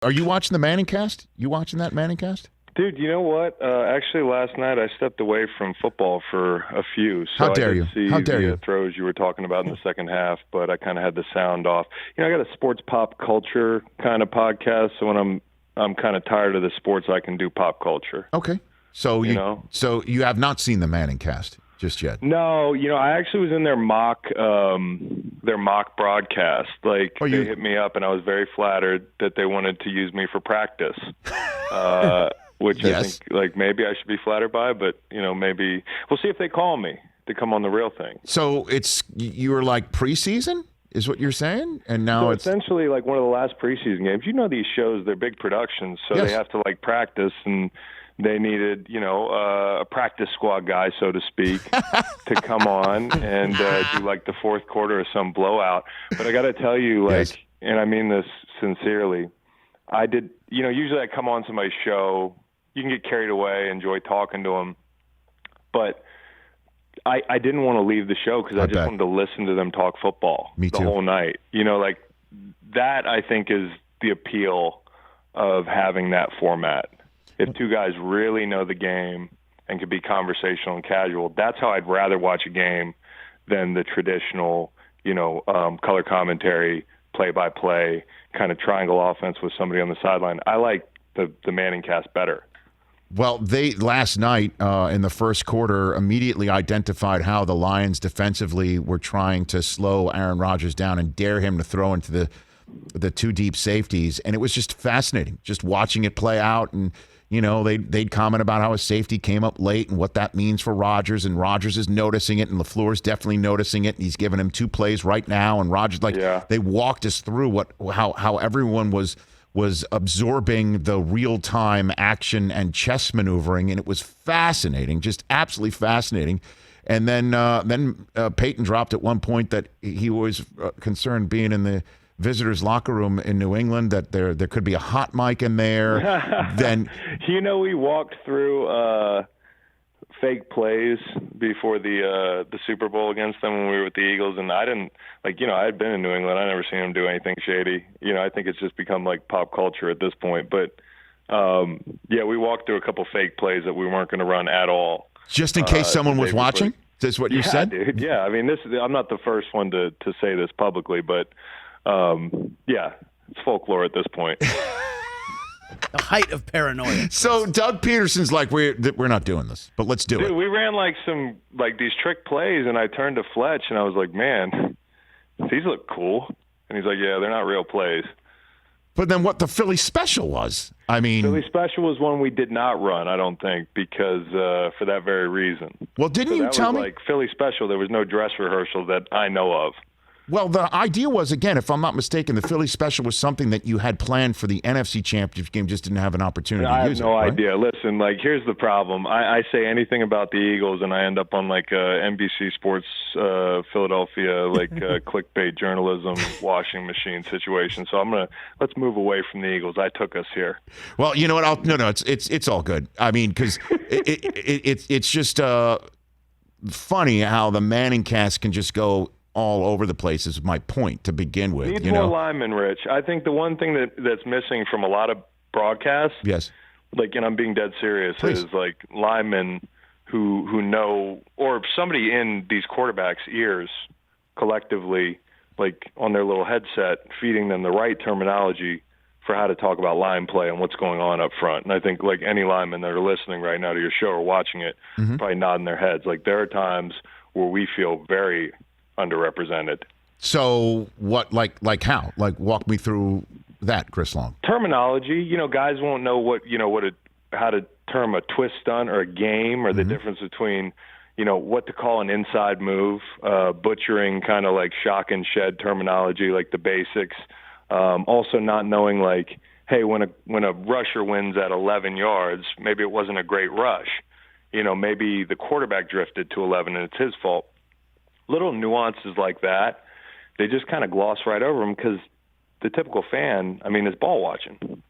Are you watching the Manningcast? You watching that Manningcast? Dude, you know what? Actually, last night I stepped away from football for a few. So How dare I did you? see How dare the you? throws you were talking about in the second half, but I kind of had the sound off. You know, I got a sports pop culture kind of podcast, so when I'm kind of tired of the sports, I can do pop culture. Okay. So you have not seen the Manningcast just yet? No, you know, I actually was in their mock broadcast. Like, they hit me up, and I was very flattered that they wanted to use me for practice, which I think, like, maybe I should be flattered by, but, you know, maybe we'll see if they call me to come on the real thing. So you were like preseason is what you're saying? And now it's essentially like one of the last preseason games. You know, these shows, they're big productions, so they have to, like, practice, and they needed, you know, a practice squad guy, so to speak, to come on and do like the fourth quarter of some blowout. But I got to tell you, like, and I mean this sincerely, I did, you know, usually I come on somebody's show, you can get carried away, enjoy talking to them, but I didn't want to leave the show because I just wanted to listen to them talk football the whole night. You know, like, that I think is the appeal of having that format. If two guys really know the game and can be conversational and casual, that's how I'd rather watch a game than the traditional, you know, color commentary, play-by-play, kind of triangle offense with somebody on the sideline. I like the Manningcast better. Well, they last night in the first quarter immediately identified how the Lions defensively were trying to slow Aaron Rodgers down and dare him to throw into the two deep safeties, and it was just fascinating just watching it play out. And you know, they'd comment about how a safety came up late and what that means for Rodgers, and Rodgers is noticing it, and LaFleur's definitely noticing it, and he's giving him two plays right now, and Rodgers, they walked us through how everyone was absorbing the real-time action and chess maneuvering, and it was fascinating, just absolutely fascinating. And then Peyton dropped at one point that he was concerned being in the visitors' locker room in New England, that there could be a hot mic in there. Then you know, we walked through fake plays before the Super Bowl against them when we were with the Eagles, and I didn't, like, you know, I had been in New England. I never seen them do anything shady. You know, I think it's just become like pop culture at this point. But yeah, we walked through a couple fake plays that we weren't going to run at all, just in case someone was watching. That's what you said, dude. Yeah, I mean, I'm not the first one to say this publicly, but yeah, it's folklore at this point. The height of paranoia. So Doug Peterson's like, we're not doing this, but let's do it. Dude, we ran like these trick plays, and I turned to Fletch, and I was like, man, these look cool. And he's like, yeah, they're not real plays. But then what the Philly special was? I mean, Philly special was one we did not run, I don't think, because for that very reason. Well, didn't you tell me? Like Philly special, there was no dress rehearsal that I know of. Well, the idea was, again, if I'm not mistaken, the Philly special was something that you had planned for the NFC Championship game, just didn't have an opportunity to use it. I have no idea. Listen, like, here's the problem. I say anything about the Eagles, and I end up on, like, NBC Sports Philadelphia, like, clickbait journalism, washing machine situation. So let's move away from the Eagles. I took us here. Well, you know what? It's all good. I mean, because it's just funny how the Manningcast can just go all over the place is my point to begin with. Needs more linemen, Rich. I think the one thing that's missing from a lot of broadcasts, like, and I'm being dead serious, is like linemen who know, or somebody in these quarterbacks' ears collectively, like on their little headset, feeding them the right terminology for how to talk about line play and what's going on up front. And I think, like, any linemen that are listening right now to your show or watching it, probably nodding their heads. Like, there are times where we feel very underrepresented. So what, like how? Like, walk me through that, Chris Long. Terminology, you know, guys won't know how to term a twist stunt or a game, or the difference between, you know, what to call an inside move, butchering kind of like shock and shed terminology, like the basics. Also not knowing, like, hey, when a rusher wins at 11 yards, maybe it wasn't a great rush. You know, maybe the quarterback drifted to 11 and it's his fault. Little nuances like that, they just kind of gloss right over them because the typical fan, I mean, is ball watching.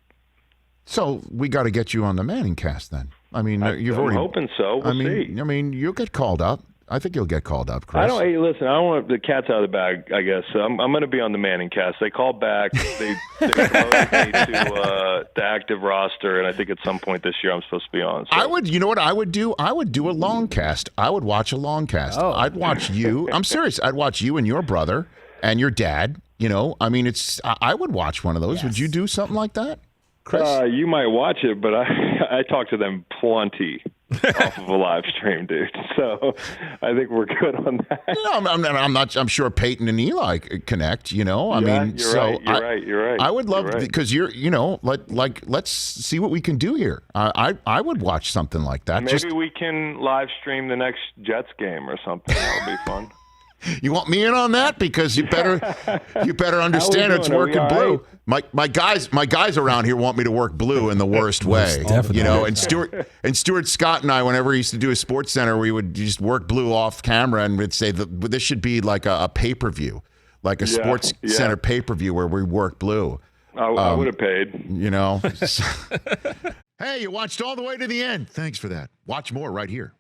So we got to get you on the Manningcast then. I mean, I'm hoping so. We'll see. I mean, you'll get called up. I think you'll get called up, Chris. Hey, listen, I don't want the cat's out of the bag, I guess. So I'm going to be on the Manningcast. They called back. They promoted me to the active roster, and I think at some point this year I'm supposed to be on. So. You know what I would do? I would do a Longcast. I would watch a Longcast. Oh. I'd watch you. I'm serious. I'd watch you and your brother and your dad. You know, I mean, I would watch one of those. Yes. Would you do something like that, Chris? You might watch it, but I talk to them plenty off of a live stream, dude. So I think we're good on that. I'm sure Peyton and Eli connect. You know, I mean, you're right. I would love because let's see what we can do here. I would watch something like that. Maybe we can live stream the next Jets game or something. That would be fun. You want me in on that? Because you better understand it's working blue. Right? My guys around here want me to work blue in the worst way. You know, and Stuart Scott and I, whenever he used to do a Sports Center, we would just work blue off camera and we'd say that this should be like a pay-per-view, like a Sports Center pay-per-view where we work blue. I would have paid. You know. Hey, you watched all the way to the end. Thanks for that. Watch more right here.